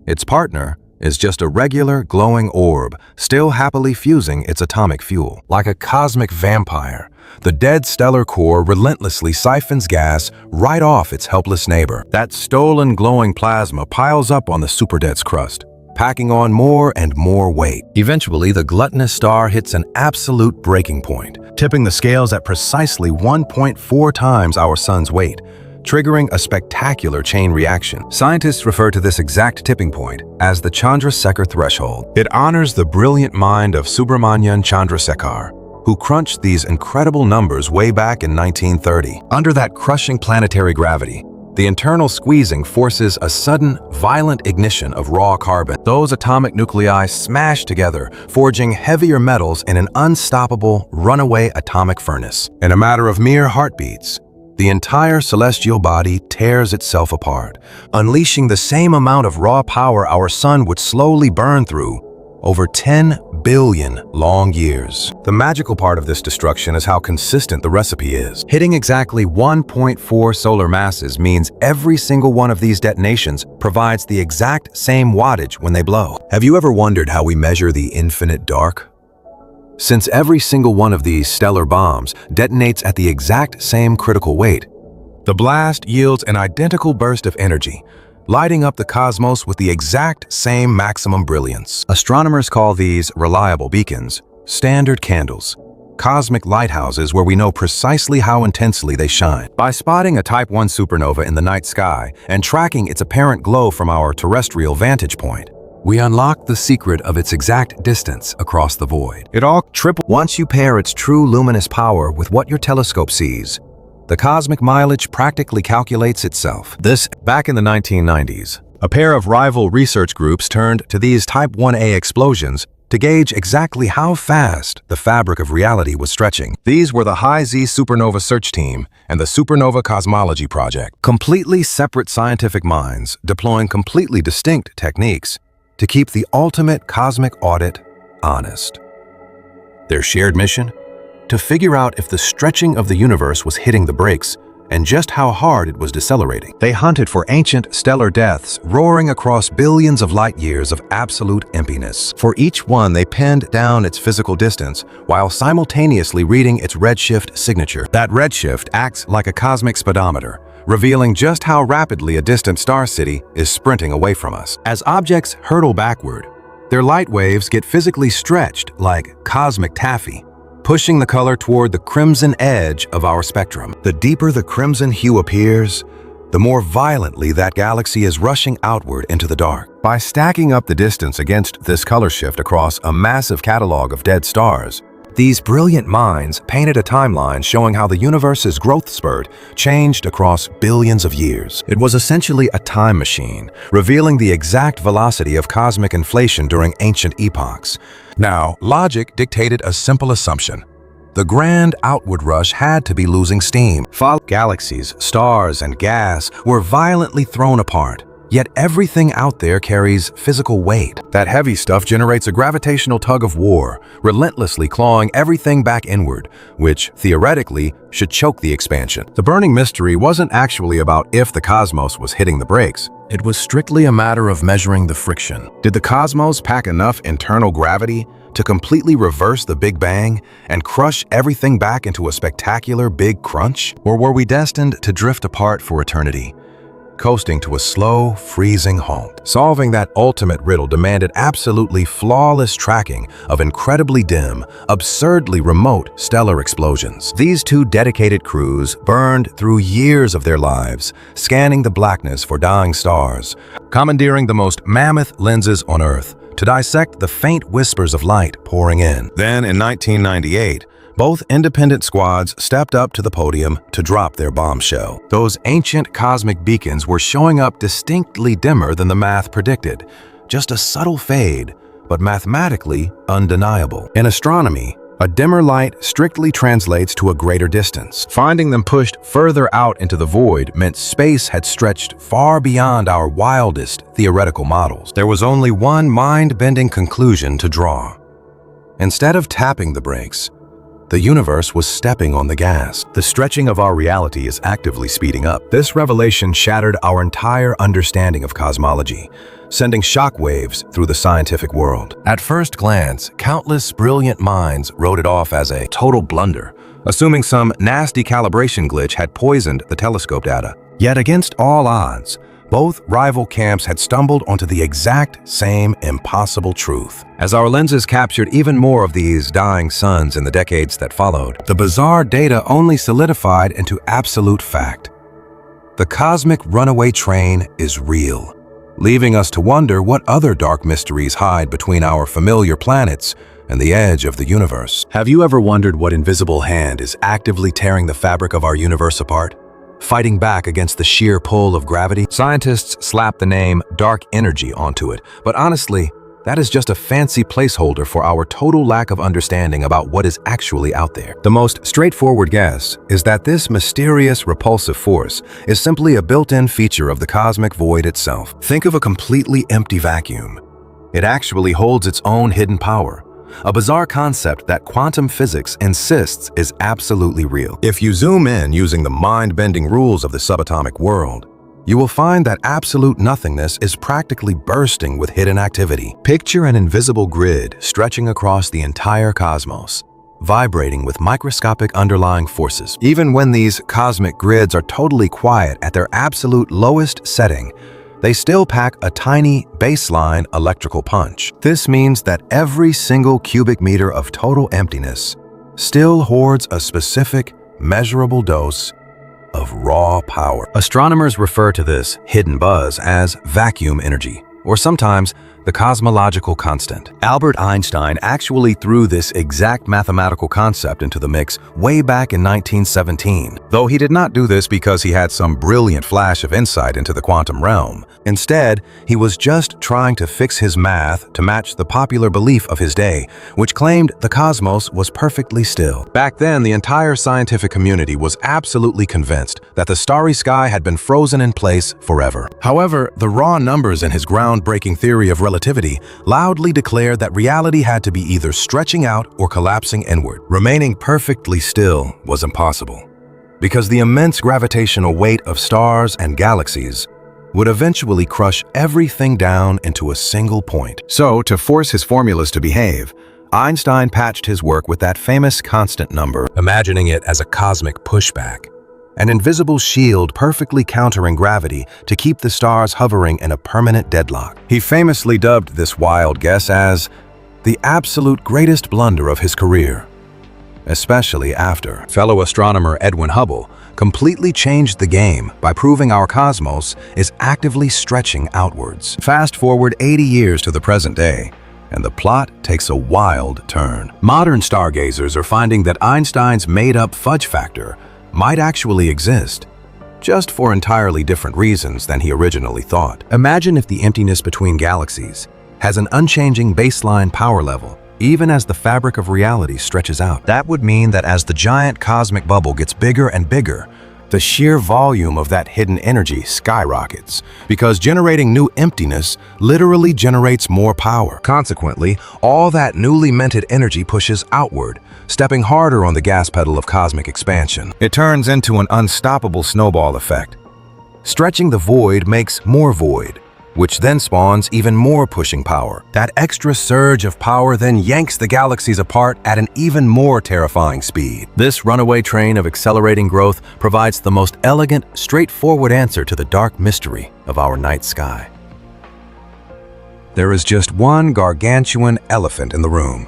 Its partner is just a regular, glowing orb, still happily fusing its atomic fuel. Like a cosmic vampire, the dead stellar core relentlessly siphons gas right off its helpless neighbor. That stolen glowing plasma piles up on the superdead's crust, packing on more and more weight. Eventually, the gluttonous star hits an absolute breaking point, tipping the scales at precisely 1.4 times our sun's weight, triggering a spectacular chain reaction. Scientists refer to this exact tipping point as the Chandrasekhar threshold. It honors the brilliant mind of Subramanian Chandrasekhar, who crunched these incredible numbers way back in 1930. Under that crushing planetary gravity, the internal squeezing forces a sudden, violent ignition of raw carbon. Those atomic nuclei smash together, forging heavier metals in an unstoppable, runaway atomic furnace. In a matter of mere heartbeats, the entire celestial body tears itself apart, unleashing the same amount of raw power our sun would slowly burn through over 10 billion long years. The magical part of this destruction is how consistent the recipe is. Hitting exactly 1.4 solar masses means every single one of these detonations provides the exact same wattage when they blow. Have you ever wondered how we measure the infinite dark? Since every single one of these stellar bombs detonates at the exact same critical weight, the blast yields an identical burst of energy, lighting up the cosmos with the exact same maximum brilliance. Astronomers call these reliable beacons, standard candles, cosmic lighthouses where we know precisely how intensely they shine. By spotting a Type 1 supernova in the night sky and tracking its apparent glow from our terrestrial vantage point, we unlock the secret of its exact distance across the void. It all triples once you pair its true luminous power with what your telescope sees. The cosmic mileage practically calculates itself. Back in the 1990s, a pair of rival research groups turned to these Type 1A explosions to gauge exactly how fast the fabric of reality was stretching. These were the High-Z Supernova Search Team and the Supernova Cosmology Project, completely separate scientific minds deploying completely distinct techniques to keep the ultimate cosmic audit honest. Their shared mission? To figure out if the stretching of the universe was hitting the brakes and just how hard it was decelerating. They hunted for ancient stellar deaths roaring across billions of light years of absolute emptiness. For each one, they pinned down its physical distance while simultaneously reading its redshift signature. That redshift acts like a cosmic speedometer, revealing just how rapidly a distant star city is sprinting away from us. As objects hurtle backward, their light waves get physically stretched like cosmic taffy, pushing the color toward the crimson edge of our spectrum. The deeper the crimson hue appears, the more violently that galaxy is rushing outward into the dark. By stacking up the distance against this color shift across a massive catalog of dead stars, these brilliant minds painted a timeline showing how the universe's growth spurt changed across billions of years. It was essentially a time machine, revealing the exact velocity of cosmic inflation during ancient epochs. Now, logic dictated a simple assumption. The grand outward rush had to be losing steam. Galaxies, stars, and gas were violently thrown apart. Yet everything out there carries physical weight. That heavy stuff generates a gravitational tug of war, relentlessly clawing everything back inward, which, theoretically, should choke the expansion. The burning mystery wasn't actually about if the cosmos was hitting the brakes. It was strictly a matter of measuring the friction. Did the cosmos pack enough internal gravity to completely reverse the Big Bang and crush everything back into a spectacular big crunch? Or were we destined to drift apart for eternity, coasting to a slow, freezing halt? Solving that ultimate riddle demanded absolutely flawless tracking of incredibly dim, absurdly remote stellar explosions. These two dedicated crews burned through years of their lives, scanning the blackness for dying stars, commandeering the most mammoth lenses on Earth to dissect the faint whispers of light pouring in. Then, in 1998, both independent squads stepped up to the podium to drop their bombshell. Those ancient cosmic beacons were showing up distinctly dimmer than the math predicted. Just a subtle fade, but mathematically undeniable. In astronomy, A dimmer light strictly translates to a greater distance. Finding them pushed further out into the void meant space had stretched far beyond our wildest theoretical models. There was only one mind-bending conclusion to draw. Instead of tapping the brakes, the universe was stepping on the gas. The stretching of our reality is actively speeding up. This revelation shattered our entire understanding of cosmology, sending shockwaves through the scientific world. At first glance, countless brilliant minds wrote it off as a total blunder, assuming some nasty calibration glitch had poisoned the telescope data. Yet against all odds, both rival camps had stumbled onto the exact same impossible truth. As our lenses captured even more of these dying suns in the decades that followed, the bizarre data only solidified into absolute fact. The cosmic runaway train is real, leaving us to wonder what other dark mysteries hide between our familiar planets and the edge of the universe. Have you ever wondered what invisible hand is actively tearing the fabric of our universe apart, fighting back against the sheer pull of gravity? Scientists slap the name dark energy onto it, but honestly, that is just a fancy placeholder for our total lack of understanding about what is actually out there. The most straightforward guess is that this mysterious repulsive force is simply a built-in feature of the cosmic void itself. Think of a completely empty vacuum. It actually holds its own hidden power, a bizarre concept that quantum physics insists is absolutely real. If you zoom in using the mind-bending rules of the subatomic world, you will find that absolute nothingness is practically bursting with hidden activity. Picture an invisible grid stretching across the entire cosmos, vibrating with microscopic underlying forces. Even when these cosmic grids are totally quiet at their absolute lowest setting, they still pack a tiny baseline electrical punch. This means that every single cubic meter of total emptiness still hoards a specific, measurable dose of raw power. Astronomers refer to this hidden buzz as vacuum energy, or sometimes the cosmological constant. Albert Einstein actually threw this exact mathematical concept into the mix way back in 1917, though he did not do this because he had some brilliant flash of insight into the quantum realm. Instead, he was just trying to fix his math to match the popular belief of his day, which claimed the cosmos was perfectly still. Back then, the entire scientific community was absolutely convinced that the starry sky had been frozen in place forever. However, the raw numbers in his groundbreaking theory of relativity loudly declared that reality had to be either stretching out or collapsing inward. Remaining perfectly still was impossible, because the immense gravitational weight of stars and galaxies would eventually crush everything down into a single point. So, to force his formulas to behave, Einstein patched his work with that famous constant number, imagining it as a cosmic pushback, an invisible shield perfectly countering gravity to keep the stars hovering in a permanent deadlock. He famously dubbed this wild guess as the absolute greatest blunder of his career, especially after fellow astronomer Edwin Hubble completely changed the game by proving our cosmos is actively stretching outwards. Fast forward 80 years to the present day, and the plot takes a wild turn. Modern stargazers are finding that Einstein's made-up fudge factor might actually exist, just for entirely different reasons than he originally thought. Imagine if the emptiness between galaxies has an unchanging baseline power level, even as the fabric of reality stretches out. That would mean that as the giant cosmic bubble gets bigger and bigger, the sheer volume of that hidden energy skyrockets, because generating new emptiness literally generates more power. Consequently, all that newly minted energy pushes outward, stepping harder on the gas pedal of cosmic expansion. It turns into an unstoppable snowball effect. Stretching the void makes more void, which then spawns even more pushing power. That extra surge of power then yanks the galaxies apart at an even more terrifying speed. This runaway train of accelerating growth provides the most elegant, straightforward answer to the dark mystery of our night sky. There is just one gargantuan elephant in the room,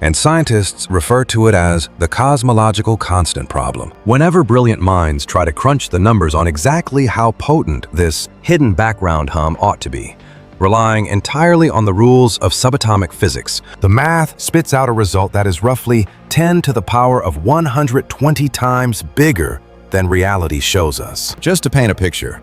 and scientists refer to it as the cosmological constant problem. Whenever brilliant minds try to crunch the numbers on exactly how potent this hidden background hum ought to be, relying entirely on the rules of subatomic physics, the math spits out a result that is roughly 10 to the power of 120 times bigger than reality shows us. Just to paint a picture,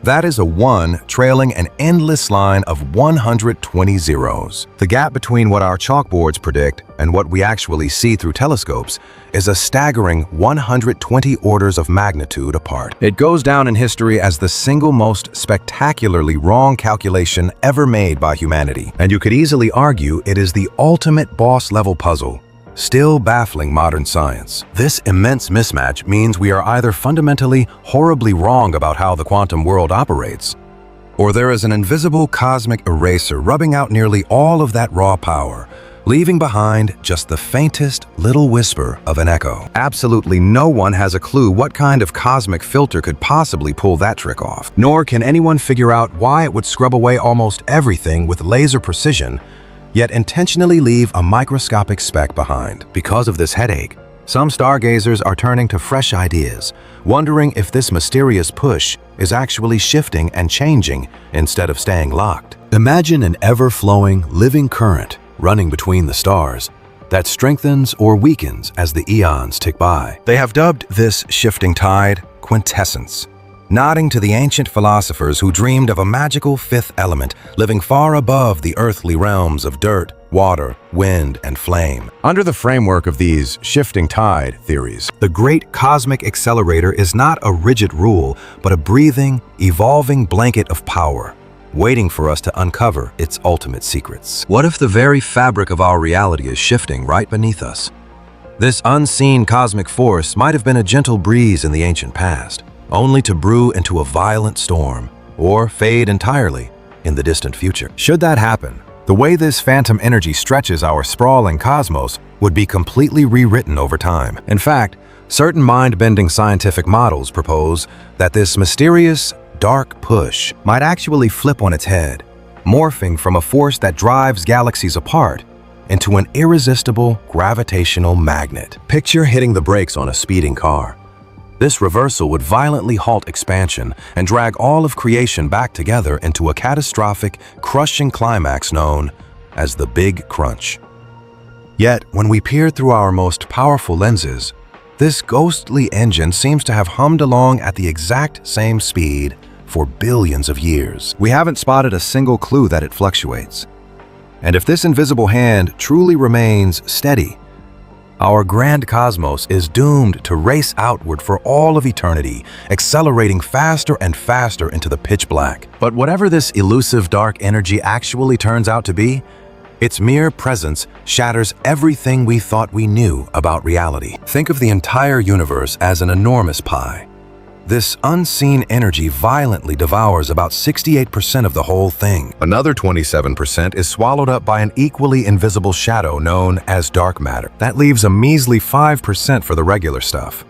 That is a 1 trailing an endless line of 120 zeros. The gap between what our chalkboards predict and what we actually see through telescopes is a staggering 120 orders of magnitude apart. It goes down in history as the single most spectacularly wrong calculation ever made by humanity. And you could easily argue it is the ultimate boss-level puzzle, still baffling modern science. This immense mismatch means we are either fundamentally horribly wrong about how the quantum world operates, or there is an invisible cosmic eraser rubbing out nearly all of that raw power, leaving behind just the faintest little whisper of an echo. Absolutely no one has a clue what kind of cosmic filter could possibly pull that trick off, nor can anyone figure out why it would scrub away almost everything with laser precision, yet intentionally leave a microscopic speck behind. Because of this headache, some stargazers are turning to fresh ideas, wondering if this mysterious push is actually shifting and changing instead of staying locked. Imagine an ever-flowing, living current running between the stars that strengthens or weakens as the eons tick by. They have dubbed this shifting tide quintessence, nodding to the ancient philosophers who dreamed of a magical fifth element living far above the earthly realms of dirt, water, wind, and flame. Under the framework of these shifting tide theories, the great cosmic accelerator is not a rigid rule, but a breathing, evolving blanket of power, waiting for us to uncover its ultimate secrets. What if the very fabric of our reality is shifting right beneath us? This unseen cosmic force might have been a gentle breeze in the ancient past, only to brew into a violent storm, or fade entirely in the distant future. Should that happen, the way this phantom energy stretches our sprawling cosmos would be completely rewritten over time. In fact, certain mind-bending scientific models propose that this mysterious, dark push might actually flip on its head, morphing from a force that drives galaxies apart into an irresistible gravitational magnet. Picture hitting the brakes on a speeding car. This reversal would violently halt expansion and drag all of creation back together into a catastrophic, crushing climax known as the Big Crunch. Yet, when we peer through our most powerful lenses, this ghostly engine seems to have hummed along at the exact same speed for billions of years. We haven't spotted a single clue that it fluctuates. And if this invisible hand truly remains steady, our grand cosmos is doomed to race outward for all of eternity, accelerating faster and faster into the pitch black. But whatever this elusive dark energy actually turns out to be, its mere presence shatters everything we thought we knew about reality. Think of the entire universe as an enormous pie. This unseen energy violently devours about 68% of the whole thing. Another 27% is swallowed up by an equally invisible shadow known as dark matter. That leaves a measly 5% for the regular stuff.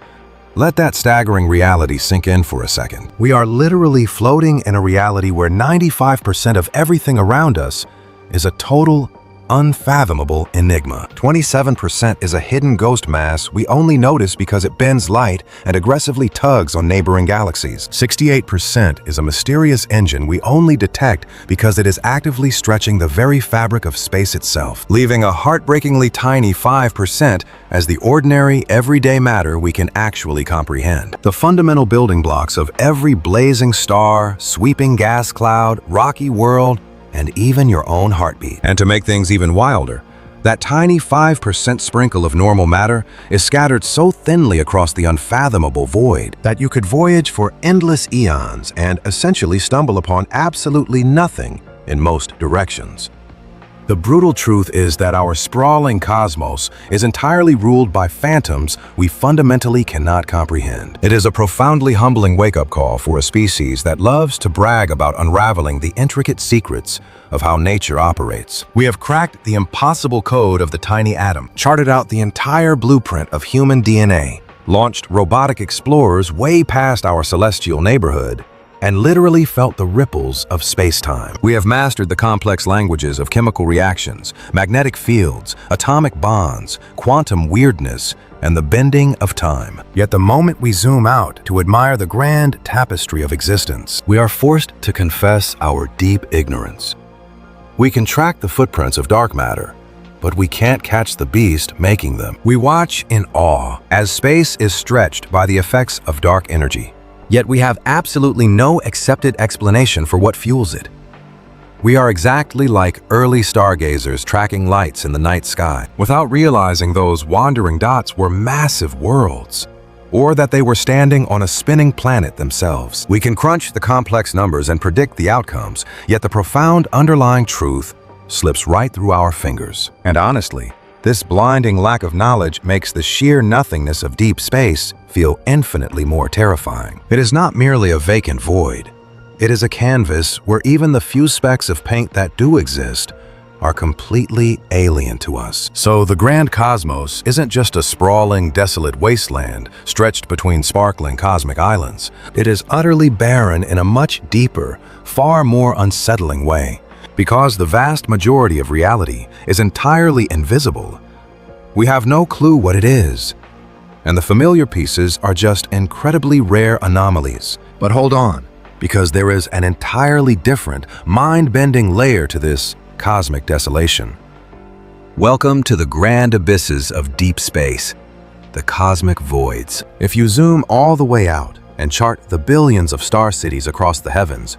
Let that staggering reality sink in for a second. We are literally floating in a reality where 95% of everything around us is a total, unfathomable enigma. 27% is a hidden ghost mass we only notice because it bends light and aggressively tugs on neighboring galaxies. 68% is a mysterious engine we only detect because it is actively stretching the very fabric of space itself, leaving a heartbreakingly tiny 5% as the ordinary, everyday matter we can actually comprehend. The fundamental building blocks of every blazing star, sweeping gas cloud, rocky world, and even your own heartbeat. And to make things even wilder, that tiny 5% sprinkle of normal matter is scattered so thinly across the unfathomable void that you could voyage for endless eons and essentially stumble upon absolutely nothing in most directions. The brutal truth is that our sprawling cosmos is entirely ruled by phantoms we fundamentally cannot comprehend. It is a profoundly humbling wake-up call for a species that loves to brag about unraveling the intricate secrets of how nature operates. We have cracked the impossible code of the tiny atom, charted out the entire blueprint of human DNA, launched robotic explorers way past our celestial neighborhood, and literally felt the ripples of space-time. We have mastered the complex languages of chemical reactions, magnetic fields, atomic bonds, quantum weirdness, and the bending of time. Yet the moment we zoom out to admire the grand tapestry of existence, we are forced to confess our deep ignorance. We can track the footprints of dark matter, but we can't catch the beast making them. We watch in awe as space is stretched by the effects of dark energy, Yet we have absolutely no accepted explanation for what fuels it. We are exactly like early stargazers tracking lights in the night sky, without realizing those wandering dots were massive worlds, or that they were standing on a spinning planet themselves. We can crunch the complex numbers and predict the outcomes, yet the profound underlying truth slips right through our fingers. And honestly, this blinding lack of knowledge makes the sheer nothingness of deep space feel infinitely more terrifying. It is not merely a vacant void. It is a canvas where even the few specks of paint that do exist are completely alien to us. So the grand cosmos isn't just a sprawling, desolate wasteland stretched between sparkling cosmic islands. It is utterly barren in a much deeper, far more unsettling way. Because the vast majority of reality is entirely invisible, we have no clue what it is. And the familiar pieces are just incredibly rare anomalies. But hold on, because there is an entirely different, mind-bending layer to this cosmic desolation. Welcome to the grand abysses of deep space, the cosmic voids. If you zoom all the way out and chart the billions of star cities across the heavens,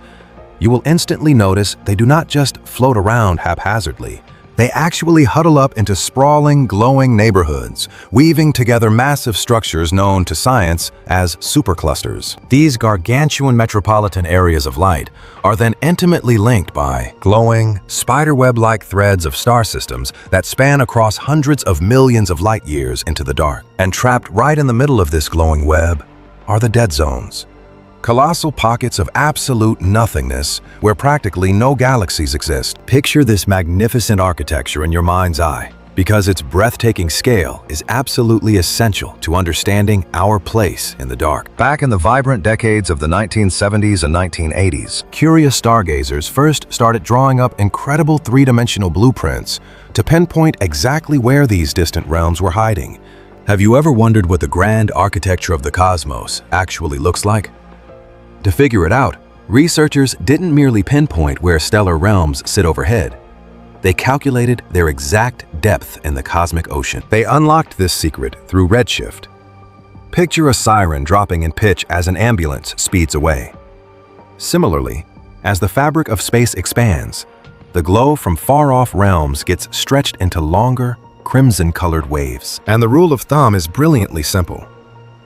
you will instantly notice they do not just float around haphazardly. They actually huddle up into sprawling, glowing neighborhoods, weaving together massive structures known to science as superclusters. These gargantuan metropolitan areas of light are then intimately linked by glowing, spiderweb-like threads of star systems that span across hundreds of millions of light years into the dark. And trapped right in the middle of this glowing web are the dead zones. Colossal pockets of absolute nothingness where practically no galaxies exist. Picture this magnificent architecture in your mind's eye, because its breathtaking scale is absolutely essential to understanding our place in the dark. Back in the vibrant decades of the 1970s and 1980s, curious stargazers first started drawing up incredible three-dimensional blueprints to pinpoint exactly where these distant realms were hiding. Have you ever wondered what the grand architecture of the cosmos actually looks like? To figure it out, researchers didn't merely pinpoint where stellar realms sit overhead. They calculated their exact depth in the cosmic ocean. They unlocked this secret through redshift. Picture a siren dropping in pitch as an ambulance speeds away. Similarly, as the fabric of space expands, the glow from far-off realms gets stretched into longer, crimson-colored waves. And the rule of thumb is brilliantly simple.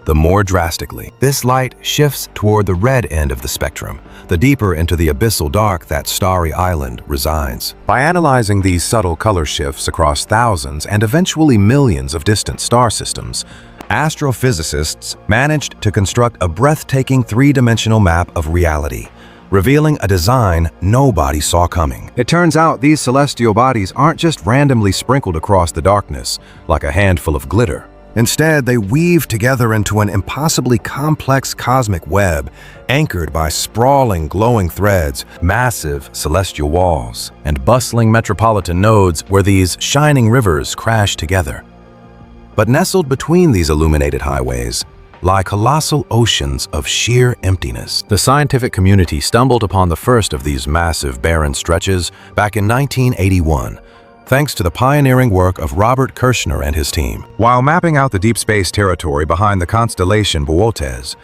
The more drastically this light shifts toward the red end of the spectrum, the deeper into the abyssal dark that starry island resides. By analyzing these subtle color shifts across thousands and eventually millions of distant star systems, astrophysicists managed to construct a breathtaking three-dimensional map of reality, revealing a design nobody saw coming. It turns out these celestial bodies aren't just randomly sprinkled across the darkness like a handful of glitter. Instead, they weave together into an impossibly complex cosmic web, anchored by sprawling, glowing threads, massive celestial walls, and bustling metropolitan nodes where these shining rivers crash together. But nestled between these illuminated highways lie colossal oceans of sheer emptiness. The scientific community stumbled upon the first of these massive barren stretches back in 1981, thanks to the pioneering work of Robert Kirshner and his team. While mapping out the deep space territory behind the constellation Boötes,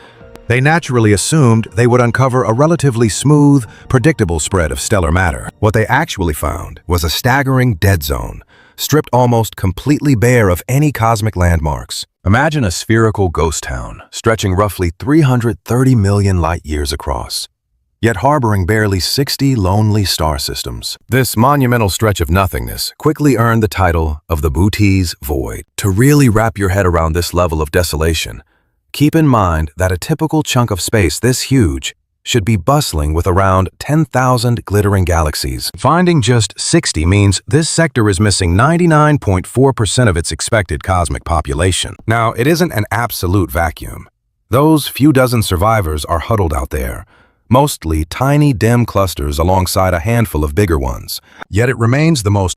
they naturally assumed they would uncover a relatively smooth, predictable spread of stellar matter. What they actually found was a staggering dead zone, stripped almost completely bare of any cosmic landmarks. Imagine a spherical ghost town, stretching roughly 330 million light-years across, yet harboring barely 60 lonely star systems. This monumental stretch of nothingness quickly earned the title of the Boötes Void. To really wrap your head around this level of desolation, keep in mind that a typical chunk of space this huge should be bustling with around 10,000 glittering galaxies. Finding just 60 means this sector is missing 99.4% of its expected cosmic population. Now, it isn't an absolute vacuum. Those few dozen survivors are huddled out there, mostly tiny, dim clusters alongside a handful of bigger ones. Yet it remains the most